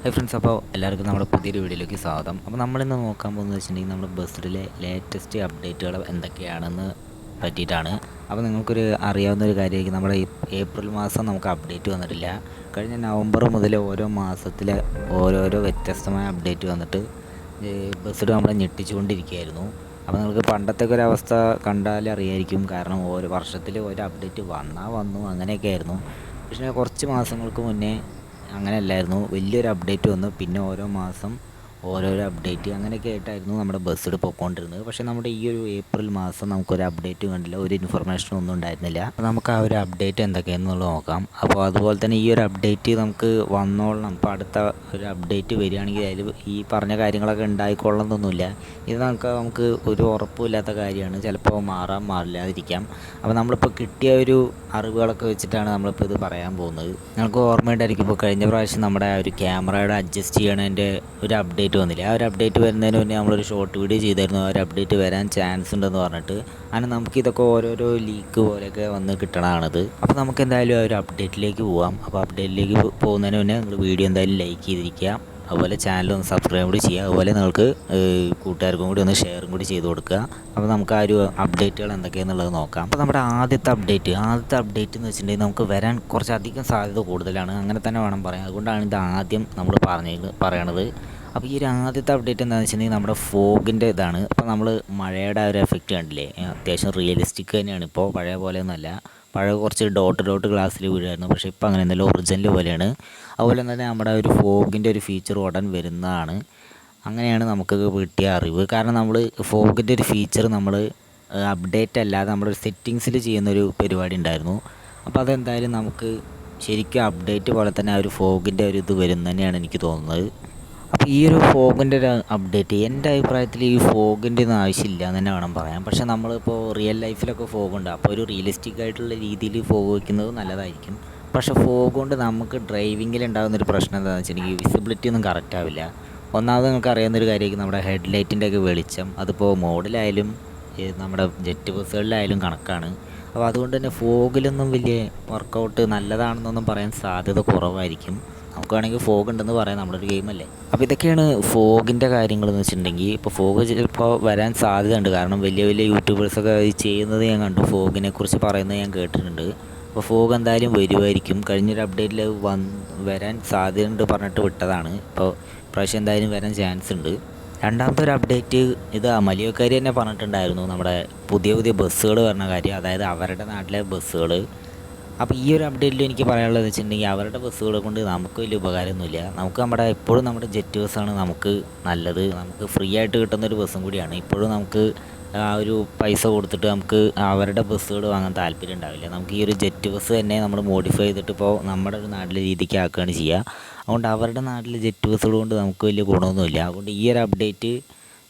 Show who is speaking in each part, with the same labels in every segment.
Speaker 1: Hi friends, അപ്പോൾ എല്ലാവർക്കും നമ്മുടെ പുതിയൊരു വീഡിയോയിലേക്ക് സ്വാഗതം. അപ്പോൾ നമ്മളിന്ന് നോക്കാൻ പോകുന്നത് വെച്ചിട്ടുണ്ടെങ്കിൽ നമ്മുടെ ബസ്സിലെ ലേറ്റസ്റ്റ് അപ്ഡേറ്റുകൾ എന്തൊക്കെയാണെന്ന് പറ്റിയിട്ടാണ്. അപ്പോൾ നിങ്ങൾക്കൊരു അറിയാവുന്നൊരു കാര്യമായിരിക്കും, നമ്മുടെ ഏപ്രിൽ മാസം നമുക്ക് അപ്ഡേറ്റ് വന്നിട്ടില്ല. കഴിഞ്ഞ നവംബർ മുതൽ ഓരോ മാസത്തിലെ ഓരോരോ വ്യത്യസ്തമായ അപ്ഡേറ്റ് വന്നിട്ട് ബസ്സിൽ നമ്മളെ ഞെട്ടിച്ചുകൊണ്ടിരിക്കുകയായിരുന്നു. അപ്പോൾ നിങ്ങൾക്ക് പണ്ടത്തെ ഒരു അവസ്ഥ കണ്ടാലേ അറിയായിരിക്കും, കാരണം ഓരോ വർഷത്തിൽ ഒരു അപ്ഡേറ്റ് വന്നാൽ വന്നു അങ്ങനെയൊക്കെ ആയിരുന്നു. പക്ഷേ കുറച്ച് മാസങ്ങൾക്ക് മുന്നേ അങ്ങനെയല്ലായിരുന്നു, വലിയൊരു അപ്ഡേറ്റ് വന്നു. പിന്നെ ഓരോ മാസം ഓരോരോ അപ്ഡേറ്റ് അങ്ങനെയൊക്കെ ആയിട്ടായിരുന്നു നമ്മുടെ ബസ്സിൽ പോയിക്കൊണ്ടിരുന്നത്. പക്ഷേ നമ്മുടെ ഈ ഒരു ഏപ്രിൽ മാസം നമുക്കൊരു അപ്ഡേറ്റും കണ്ടില്ല, ഒരു ഇൻഫർമേഷനും ഒന്നും ഉണ്ടായിരുന്നില്ല. അപ്പോൾ നമുക്ക് ആ ഒരു അപ്ഡേറ്റ് എന്തൊക്കെയാണെന്നുള്ളത് നോക്കാം. അപ്പോൾ അതുപോലെ തന്നെ ഈ ഒരു അപ്ഡേറ്റ് നമുക്ക് വന്നോളണം. ഇപ്പോൾ അടുത്ത ഒരു അപ്ഡേറ്റ് വരികയാണെങ്കിൽ അതിൽ ഈ പറഞ്ഞ കാര്യങ്ങളൊക്കെ ഉണ്ടായിക്കൊള്ളണമെന്നൊന്നുമില്ല. ഇത് നമുക്ക് ഒരു ഉറപ്പുമില്ലാത്ത കാര്യമാണ്, ചിലപ്പോൾ മാറില്ലാതിരിക്കാം. അപ്പോൾ നമ്മളിപ്പോൾ കിട്ടിയ ഒരു അറിവുകളൊക്കെ വെച്ചിട്ടാണ് നമ്മളിപ്പോൾ ഇത് പറയാൻ പോകുന്നത്. നിങ്ങൾക്ക് ഓർമ്മയുണ്ടായിരിക്കും, ഇപ്പോൾ കഴിഞ്ഞ പ്രാവശ്യം നമ്മുടെ ആ ഒരു ക്യാമറയുടെ അഡ്ജസ്റ്റ് ചെയ്യണതിൻ്റെ ഒരു അപ്ഡേറ്റ് വന്നില്ല. ആ ഒരു അപ്ഡേറ്റ് വരുന്നതിന് മുന്നേ നമ്മളൊരു ഷോർട്ട് വീഡിയോ ചെയ്തായിരുന്നു, ആ ഒരു അപ്ഡേറ്റ് വരാൻ ചാൻസ് ഉണ്ടെന്ന് പറഞ്ഞിട്ട്. അങ്ങനെ നമുക്കിതൊക്കെ ഓരോരോ ലീക്ക് പോലെയൊക്കെ വന്ന് കിട്ടണതാണിത്. അപ്പോൾ നമുക്ക് എന്തായാലും ആ ഒരു അപ്ഡേറ്റിലേക്ക് പോകാം. അപ്പോൾ അപ്ഡേറ്റിലേക്ക് പോകുന്നതിന് മുന്നേ നിങ്ങൾ വീഡിയോ എന്തായാലും ലൈക്ക് ചെയ്തിരിക്കുക, അതുപോലെ ചാനൽ ഒന്ന് സബ്സ്ക്രൈബ് കൂടി ചെയ്യുക, അതുപോലെ നിങ്ങൾക്ക് കൂട്ടുകാർക്കും കൂടി ഒന്ന് ഷെയറും കൂടി ചെയ്ത് കൊടുക്കുക. അപ്പോൾ നമുക്ക് ആ ഒരു അപ്ഡേറ്റുകൾ എന്തൊക്കെയാണെന്നുള്ളത് നോക്കാം. അപ്പോൾ നമ്മുടെ ആദ്യത്തെ അപ്ഡേറ്റ് എന്ന് വെച്ചിട്ടുണ്ടെങ്കിൽ നമുക്ക് വരാൻ കുറച്ചധികം സാധ്യത കൂടുതലാണ്, അങ്ങനെ തന്നെ വേണം പറയാൻ. അതുകൊണ്ടാണ് ഇത് ആദ്യം നമ്മൾ പറയണത്. അപ്പോൾ ഈ ഒരു ആദ്യത്തെ അപ്ഡേറ്റ് എന്താണെന്ന് വെച്ചിട്ടുണ്ടെങ്കിൽ നമ്മുടെ ഫോഗിൻ്റെ ഇതാണ്. അപ്പോൾ നമ്മൾ മഴയുടെ ആ ഒരു എഫക്റ്റ് കണ്ടില്ലേ, അത്യാവശ്യം റിയലിസ്റ്റിക് തന്നെയാണ്. ഇപ്പോൾ പഴയ പോലെ ഒന്നുമല്ല, പഴയ കുറച്ച് ഡോട്ട് ഗ്ലാസ്സിൽ വീഴായിരുന്നു, പക്ഷേ ഇപ്പോൾ അങ്ങനെ എന്തെങ്കിലും ഒറിജിനൽ പോലെയാണ്. അതുപോലെ തന്നെ നമ്മുടെ ഒരു ഫോഗിൻ്റെ ഒരു ഫീച്ചർ ഉടൻ വരുന്നതാണ്. അങ്ങനെയാണ് നമുക്ക് കിട്ടിയ അറിവ്. കാരണം നമ്മൾ ഫോഗിൻ്റെ ഒരു ഫീച്ചർ നമ്മൾ അപ്ഡേറ്റ് അല്ലാതെ നമ്മളൊരു സെറ്റിങ്സിൽ ചെയ്യുന്നൊരു പരിപാടി ഉണ്ടായിരുന്നു. അപ്പോൾ അതെന്തായാലും നമുക്ക് ശരിക്കും അപ്ഡേറ്റ് പോലെ തന്നെ ആ ഒരു ഫോഗിൻ്റെ ഒരു ഇത് വരും തന്നെയാണ് എനിക്ക് തോന്നുന്നത്. അപ്പോൾ ഈ ഒരു ഫോഗിൻ്റെ ഒരു അപ്ഡേറ്റ് എൻ്റെ അഭിപ്രായത്തിൽ ഈ ഫോഗിൻ്റെ ഒന്നും ആവശ്യമില്ല എന്ന് തന്നെ വേണം പറയാൻ. പക്ഷേ നമ്മളിപ്പോൾ റിയൽ ലൈഫിലൊക്കെ ഫോഗുണ്ട്, അപ്പോൾ ഒരു റിയലിസ്റ്റിക് ആയിട്ടുള്ള രീതിയിൽ ഫോഗ് വയ്ക്കുന്നത് നല്ലതായിരിക്കും. പക്ഷേ ഫോഗ് കൊണ്ട് നമുക്ക് ഡ്രൈവിങ്ങിൽ ഉണ്ടാകുന്നൊരു പ്രശ്നം എന്താണെന്ന് വെച്ചിട്ടുണ്ടെങ്കിൽ വിസിബിലിറ്റി ഒന്നും കറക്റ്റ് ആവില്ല. ഒന്നാമത് നമുക്ക് അറിയാവുന്നൊരു കാര്യമായിരിക്കും, നമ്മുടെ ഹെഡ് ലൈറ്റിൻ്റെ ഒക്കെ വെളിച്ചം അതിപ്പോൾ മോഡിലായാലും നമ്മുടെ ജെറ്റ് ബസ്സുകളിലായാലും കണക്കാണ്. അപ്പോൾ അതുകൊണ്ട് തന്നെ ഫോഗിലൊന്നും വലിയ വർക്കൗട്ട് നല്ലതാണെന്നൊന്നും പറയാൻ സാധ്യത കുറവായിരിക്കും. നമുക്ക് വേണമെങ്കിൽ ഫോഗ് ഉണ്ടെന്ന് പറയാം, നമ്മളൊരു ഗെയിമല്ലേ. അപ്പോൾ ഇതൊക്കെയാണ് ഫോഗിൻ്റെ കാര്യങ്ങളെന്ന് വെച്ചിട്ടുണ്ടെങ്കിൽ. ഇപ്പോൾ ഫോഗ് ചിലപ്പോൾ വരാൻ സാധ്യതയുണ്ട്, കാരണം വലിയ വലിയ യൂട്യൂബേഴ്സൊക്കെ ചെയ്യുന്നത് ഞാൻ കണ്ടു, ഫോഗിനെ കുറിച്ച് പറയുന്നത് ഞാൻ കേട്ടിട്ടുണ്ട്. അപ്പോൾ ഫോഗ് എന്തായാലും വരുമായിരിക്കും. കഴിഞ്ഞൊരു അപ്ഡേറ്റിൽ വരാൻ സാധ്യതയുണ്ട് പറഞ്ഞിട്ട് വിട്ടതാണ്. ഇപ്പോൾ പ്രാവശ്യം എന്തായാലും വരാൻ ചാൻസ് ഉണ്ട്. രണ്ടാമത്തെ ഒരു അപ്ഡേറ്റ് ഇത് മലിയക്കാരി തന്നെ പറഞ്ഞിട്ടുണ്ടായിരുന്നു, നമ്മുടെ പുതിയ ബസ്സുകൾ പറഞ്ഞ കാര്യം, അതായത് അവരുടെ നാട്ടിലെ ബസ്സുകൾ. അപ്പോൾ ഈ ഒരു അപ്ഡേറ്റിൽ എനിക്ക് പറയാനുള്ളത് വെച്ചിട്ടുണ്ടെങ്കിൽ അവരുടെ ബസ്സുകളെ കൊണ്ട് നമുക്ക് വലിയ ഉപകാരമൊന്നുമില്ല. നമുക്ക് എപ്പോഴും നമ്മുടെ ജെറ്റ് ബസ്സാണ് നമുക്ക് നല്ലത്. നമുക്ക് ഫ്രീ ആയിട്ട് കിട്ടുന്നൊരു ബസ്സും കൂടിയാണ്. ഇപ്പോഴും നമുക്ക് ആ ഒരു പൈസ കൊടുത്തിട്ട് നമുക്ക് അവരുടെ ബസ്സുകൾ വാങ്ങാൻ താല്പര്യം ഉണ്ടാവില്ല. നമുക്ക് ഈ ഒരു ജെറ്റ് ബസ് തന്നെ നമ്മൾ മോഡിഫൈ ചെയ്തിട്ട് ഇപ്പോൾ നമ്മുടെ ഒരു നാട്ടിലെ രീതിക്ക് ആക്കുകയാണ് ചെയ്യുക. അതുകൊണ്ട് അവരുടെ നാട്ടിലെ ജെറ്റ് ബസ്സുകൾ കൊണ്ട് നമുക്ക് വലിയ ഗുണമൊന്നുമില്ല. അതുകൊണ്ട് ഈ ഒരു അപ്ഡേറ്റ്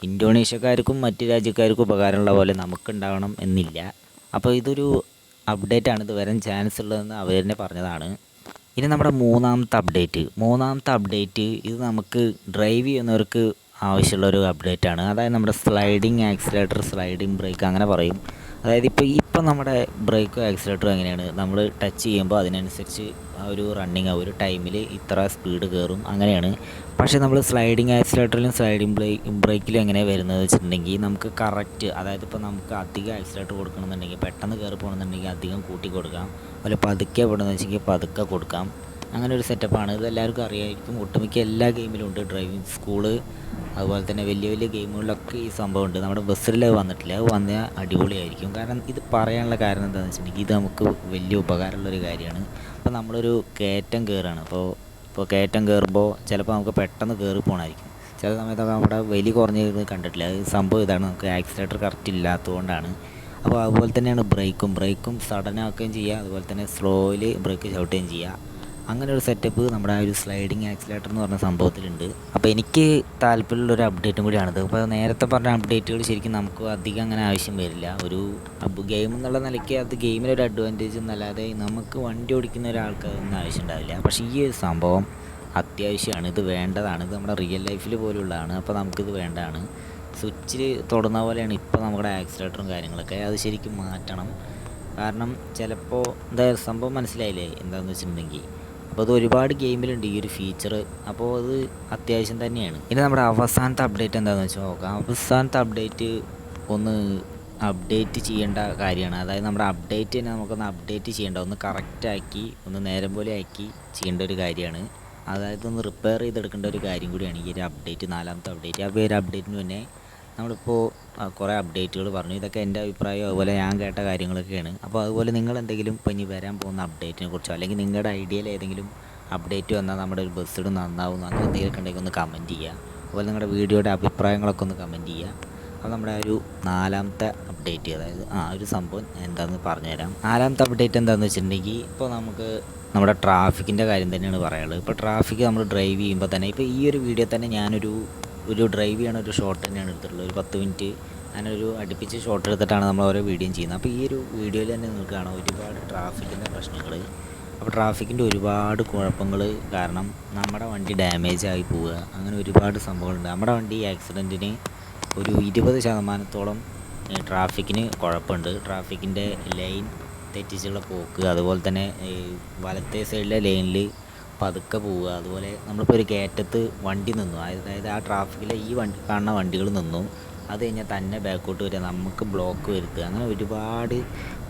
Speaker 1: ഇന്തോനേഷ്യക്കാർക്കും മറ്റ് രാജ്യക്കാർക്കും ഉപകാരമുള്ള പോലെ നമുക്കുണ്ടാവണം എന്നില്ല. അപ്പോൾ ഇതൊരു അപ്ഡേറ്റാണ്, ഇത് വരാൻ ചാൻസ് ഉള്ളതെന്ന് അവർ തന്നെ പറഞ്ഞതാണ്. ഇനി നമ്മുടെ മൂന്നാമത്തെ അപ്ഡേറ്റ് ഇത് നമുക്ക് ഡ്രൈവ് ചെയ്യുന്നവർക്ക് ആവശ്യമുള്ള ഒരു അപ്ഡേറ്റാണ്. അതായത് നമ്മുടെ സ്ലൈഡിങ് ആക്സിലേറ്റർ, സ്ലൈഡിങ് ബ്രേക്ക് അങ്ങനെ പറയും. അതായത് ഇപ്പോൾ നമ്മുടെ ബ്രേക്കും ആക്സിലേറ്ററും എങ്ങനെയാണ്, നമ്മൾ ടച്ച് ചെയ്യുമ്പോൾ അതിനനുസരിച്ച് ആ ഒരു റണ്ണിങ് ആ ഒരു ടൈമിൽ ഇത്ര സ്പീഡ് കയറും അങ്ങനെയാണ്. പക്ഷേ നമ്മൾ സ്ലൈഡിങ് ആക്സിലേറ്ററിലും ബ്രേക്കിലും എങ്ങനെയാണ് വരുന്നത് വെച്ചിട്ടുണ്ടെങ്കിൽ നമുക്ക് കറക്റ്റ്, അതായത് ഇപ്പോൾ നമുക്ക് അധികം ആക്സിലേറ്റർ കൊടുക്കണമെന്നുണ്ടെങ്കിൽ, പെട്ടെന്ന് കയറി പോകണമെന്നുണ്ടെങ്കിൽ അധികം കൂട്ടി കൊടുക്കാം, അതുപോലെ പതുക്കെ വിടണമെന്ന് വെച്ചെങ്കിൽ പതുക്കെ കൊടുക്കാം. അങ്ങനെ ഒരു സെറ്റപ്പാണ്. ഇത് എല്ലാവർക്കും അറിയാമായിരിക്കും, ഒട്ടുമിക്ക എല്ലാ ഗെയിമിലും ഉണ്ട്. ഡ്രൈവിംഗ് സ്കൂള് അതുപോലെ തന്നെ വലിയ വലിയ ഗെയിമുകളിലൊക്കെ ഈ സംഭവം ഉണ്ട്. നമ്മുടെ ബസ്സിൽ വന്നിട്ടില്ല, അത് വന്നാൽ അടിപൊളിയായിരിക്കും. കാരണം ഇത് പറയാനുള്ള കാരണം എന്താണെന്ന് വെച്ചിട്ടുണ്ടെങ്കിൽ ഇത് നമുക്ക് വലിയ ഉപകാരമുള്ളൊരു കാര്യമാണ്. ഇപ്പോൾ നമ്മളൊരു കയറ്റം കയറുകയാണ്, ഇപ്പോൾ കയറ്റം കയറുമ്പോൾ ചിലപ്പോൾ നമുക്ക് പെട്ടെന്ന് കയറി പോകണമായിരിക്കും. ചില സമയത്തൊക്കെ നമ്മുടെ വലി കുറഞ്ഞത് കണ്ടിട്ടില്ല. അത് സംഭവം ഇതാണ്, നമുക്ക് ആക്സിലേറ്റർ കറക്റ്റ് ഇല്ലാത്തതുകൊണ്ടാണ്. അപ്പോൾ അതുപോലെ തന്നെയാണ് ബ്രേക്കും സഡനാക്കുകയും ചെയ്യുക, അതുപോലെ തന്നെ സ്ലോയിൽ ബ്രേക്ക് ചവിട്ടുകയും ചെയ്യുക. അങ്ങനെ ഒരു സെറ്റപ്പ് നമ്മുടെ ആ ഒരു സ്ലൈഡിങ് ആക്സിലേറ്റർ എന്ന് പറഞ്ഞ സംഭവത്തിലുണ്ട്. അപ്പോൾ എനിക്ക് താല്പര്യമുള്ളൊരു അപ്ഡേറ്റും കൂടിയാണിത്. അപ്പോൾ നേരത്തെ പറഞ്ഞ അപ്ഡേറ്റുകൾ ശരിക്കും നമുക്ക് അധികം അങ്ങനെ ആവശ്യം വരില്ല. ഒരു ഗെയിം എന്നുള്ള നിലയ്ക്ക് അത് ഗെയിമിലൊരു അഡ്വാൻറ്റേജ് എന്നല്ലാതെ നമുക്ക് വണ്ടി ഓടിക്കുന്ന ഒരാൾക്ക് അതൊന്നും ആവശ്യം ഉണ്ടാവില്ല. പക്ഷേ ഈ ഒരു സംഭവം അത്യാവശ്യമാണ്, ഇത് വേണ്ടതാണ്, ഇത് നമ്മുടെ റിയൽ ലൈഫിൽ പോലുള്ളതാണ്. അപ്പോൾ നമുക്കിത് വേണ്ടതാണ്. സ്വിച്ചിൽ തൊടുന്ന പോലെയാണ് ഇപ്പോൾ നമ്മുടെ ആക്സിലേറ്ററും കാര്യങ്ങളൊക്കെ, അത് ശരിക്കും മാറ്റണം. കാരണം ചിലപ്പോൾ സംഭവം മനസ്സിലായില്ലേ എന്താണെന്ന് വെച്ചിട്ടുണ്ടെങ്കിൽ. അപ്പോൾ അത് ഒരുപാട് ഗെയിമിലുണ്ട് ഈ ഒരു ഫീച്ചർ. അപ്പോൾ അത് അത്യാവശ്യം തന്നെയാണ്. ഇനി നമ്മുടെ അവസാനത്തെ അപ്ഡേറ്റ് എന്താണെന്ന് വെച്ചാൽ നോക്കാം. അവസാനത്തെ അപ്ഡേറ്റ് ഒന്ന് അപ്ഡേറ്റ് ചെയ്യേണ്ട കാര്യമാണ്. അതായത് നമ്മുടെ അപ്ഡേറ്റ് തന്നെ നമുക്കൊന്ന് അപ്ഡേറ്റ് ചെയ്യേണ്ട, ഒന്ന് കറക്റ്റാക്കി ഒന്ന് നേരം പോലെ ആക്കി ചെയ്യേണ്ട ഒരു കാര്യമാണ്. അതായത് ഒന്ന് റിപ്പയർ ചെയ്തെടുക്കേണ്ട ഒരു കാര്യം കൂടിയാണ് ഈ ഒരു അപ്ഡേറ്റ്, 4ാമത്തെ അപ്ഡേറ്റ്. അപ്പോൾ ഈ ഒരു അപ്ഡേറ്റിന് മുന്നേ നമ്മളിപ്പോൾ കുറേ അപ്ഡേറ്റുകൾ പറഞ്ഞു. ഇതൊക്കെ എൻ്റെ അഭിപ്രായം, അതുപോലെ ഞാൻ കേട്ട കാര്യങ്ങളൊക്കെയാണ്. അപ്പോൾ അതുപോലെ നിങ്ങൾ എന്തെങ്കിലും ഇപ്പോൾ ഇനി വരാൻ പോകുന്ന അപ്ഡേറ്റിനെ കുറിച്ചോ അല്ലെങ്കിൽ നിങ്ങളുടെ ഐഡിയയിൽ ഏതെങ്കിലും അപ്ഡേറ്റ് വന്നാൽ നമ്മുടെ ഒരു ബസ്സിഡ് നന്നാവും അങ്ങനെ എന്തെങ്കിലുമൊക്കെ ഉണ്ടെങ്കിൽ ഒന്ന് കമൻറ്റ് ചെയ്യുക. അതുപോലെ നിങ്ങളുടെ വീഡിയോയുടെ അഭിപ്രായങ്ങളൊക്കെ ഒന്ന് കമൻറ്റ് ചെയ്യുക. അപ്പോൾ നമ്മുടെ ഒരു 4ാമത്തെ അപ്ഡേറ്റ്, അതായത് ഒരു സംഭവം എന്താണെന്ന് പറഞ്ഞുതരാം. 4ാമത്തെ അപ്ഡേറ്റ് എന്താണെന്ന് വെച്ചിട്ടുണ്ടെങ്കിൽ ഇപ്പോൾ നമുക്ക് നമ്മുടെ ട്രാഫിക്കിൻ്റെ കാര്യം തന്നെയാണ് പറയാനുള്ളത്. ഇപ്പോൾ ട്രാഫിക് നമ്മൾ ഡ്രൈവ് ചെയ്യുമ്പോൾ തന്നെ, ഇപ്പോൾ ഈ ഒരു വീഡിയോ തന്നെ ഞാനൊരു ഡ്രൈവ് ചെയ്യണ ഒരു ഷോട്ട് തന്നെയാണ് എടുത്തിട്ടുള്ളത്. ഒരു 10 മിനിറ്റ് ഞാനൊരു അടുപ്പിച്ച് ഷോട്ട് എടുത്തിട്ടാണ് നമ്മൾ ഓരോ വീഡിയോയും ചെയ്യുന്നത്. അപ്പോൾ ഈ ഒരു വീഡിയോയിൽ തന്നെ നിങ്ങൾക്ക് കാണാം ഒരുപാട് ട്രാഫിക്കിൻ്റെ പ്രശ്നങ്ങൾ. അപ്പോൾ ട്രാഫിക്കിൻ്റെ ഒരുപാട് കുഴപ്പങ്ങൾ കാരണം നമ്മുടെ വണ്ടി ഡാമേജ് ആയി പോവുക, അങ്ങനെ ഒരുപാട് സംഭവങ്ങളുണ്ട്. നമ്മുടെ വണ്ടി ആക്സിഡൻറ്റിന് ഒരു 20% ട്രാഫിക്കിന് കുഴപ്പമുണ്ട്. ട്രാഫിക്കിൻ്റെ ലൈൻ തെറ്റിച്ചുള്ള പോക്ക്, അതുപോലെ തന്നെ വലത്തെ സൈഡിലെ ലൈനിൽ പതുക്കെ പോവുക, അതുപോലെ നമ്മളിപ്പോൾ ഒരു കയറ്റത്ത് വണ്ടി നിന്നു, അതായത് ആ ട്രാഫിക്കിലെ ഈ വണ്ടി കാണുന്ന വണ്ടികൾ നിന്നു, അത് കഴിഞ്ഞാൽ തന്നെ ബാക്കോട്ട് വരിക, നമുക്ക് ബ്ലോക്ക് വരുത്തുക, അങ്ങനെ ഒരുപാട്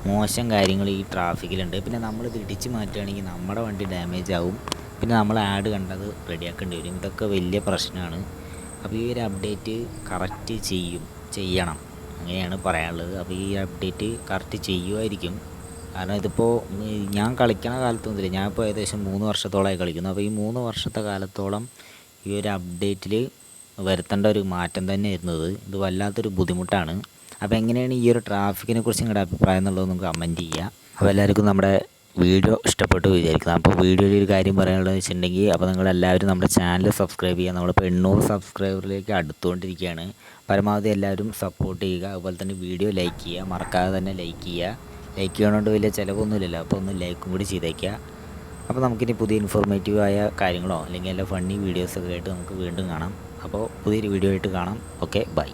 Speaker 1: മോശം കാര്യങ്ങൾ ഈ ട്രാഫിക്കിലുണ്ട്. പിന്നെ നമ്മളിത് ഇടിച്ച് മാറ്റുകയാണെങ്കിൽ നമ്മുടെ വണ്ടി ഡാമേജ് ആവും, പിന്നെ നമ്മൾ ആഡ് കണ്ടത് റെഡിയാക്കേണ്ടി വരും. ഇതൊക്കെ വലിയ പ്രശ്നമാണ്. അപ്പോൾ ഈ ഒരു അപ്ഡേറ്റ് കറക്റ്റ് ചെയ്യണം, അങ്ങനെയാണ് പറയാനുള്ളത്. അപ്പോൾ ഈ അപ്ഡേറ്റ് കറക്റ്റ് ചെയ്യുമായിരിക്കും. കാരണം ഇതിപ്പോൾ ഞാൻ കളിക്കണ കാലത്ത് മുതൽ, ഞാനിപ്പോൾ ഏകദേശം 3 വർഷത്തോളമായി കളിക്കുന്നു. അപ്പോൾ ഈ 3 വർഷത്തെ കാലത്തോളം ഈ ഒരു അപ്ഡേറ്റിൽ വരുത്തേണ്ട ഒരു മാറ്റം തന്നെ വരുന്നത്, ഇത് വല്ലാത്തൊരു ബുദ്ധിമുട്ടാണ്. അപ്പോൾ എങ്ങനെയാണ് ഈ ഒരു ട്രാഫിക്കിനെ കുറിച്ച് നിങ്ങളുടെ അഭിപ്രായം എന്നുള്ളത് നമുക്ക് കമൻറ്റ് ചെയ്യുക. അപ്പോൾ എല്ലാവർക്കും നമ്മുടെ വീഡിയോ ഇഷ്ടപ്പെട്ടു വിചാരിക്കുന്നത്. അപ്പോൾ വീഡിയോയിൽ ഒരു കാര്യം പറയാനുള്ളത് വെച്ചിട്ടുണ്ടെങ്കിൽ, അപ്പോൾ നിങ്ങളെല്ലാവരും നമ്മുടെ ചാനൽ സബ്സ്ക്രൈബ് ചെയ്യുക. നമ്മളിപ്പോൾ 800 സബ്സ്ക്രൈബറിലേക്ക് അടുത്തുകൊണ്ടിരിക്കുകയാണ്. പരമാവധി എല്ലാവരും സപ്പോർട്ട് ചെയ്യുക. അതുപോലെ തന്നെ വീഡിയോ ലൈക്ക് ചെയ്യുക, മറക്കാതെ തന്നെ ലൈക്ക് ചെയ്യുക. ലൈക്ക് ചെയ്യണോണ്ട് വലിയ ചിലവൊന്നുമില്ലല്ലോ, അപ്പോൾ ഒന്ന് ലൈക്കും കൂടി ചെയ്തേക്കുക. അപ്പോൾ നമുക്കിനി പുതിയ ഇൻഫോർമേറ്റീവായ കാര്യങ്ങളോ അല്ലെങ്കിൽ നല്ല ഫണ്ണി വീഡിയോസൊക്കെ ആയിട്ട് നമുക്ക് വീണ്ടും കാണാം. അപ്പോൾ പുതിയൊരു വീഡിയോ ആയിട്ട് കാണാം. Okay, by.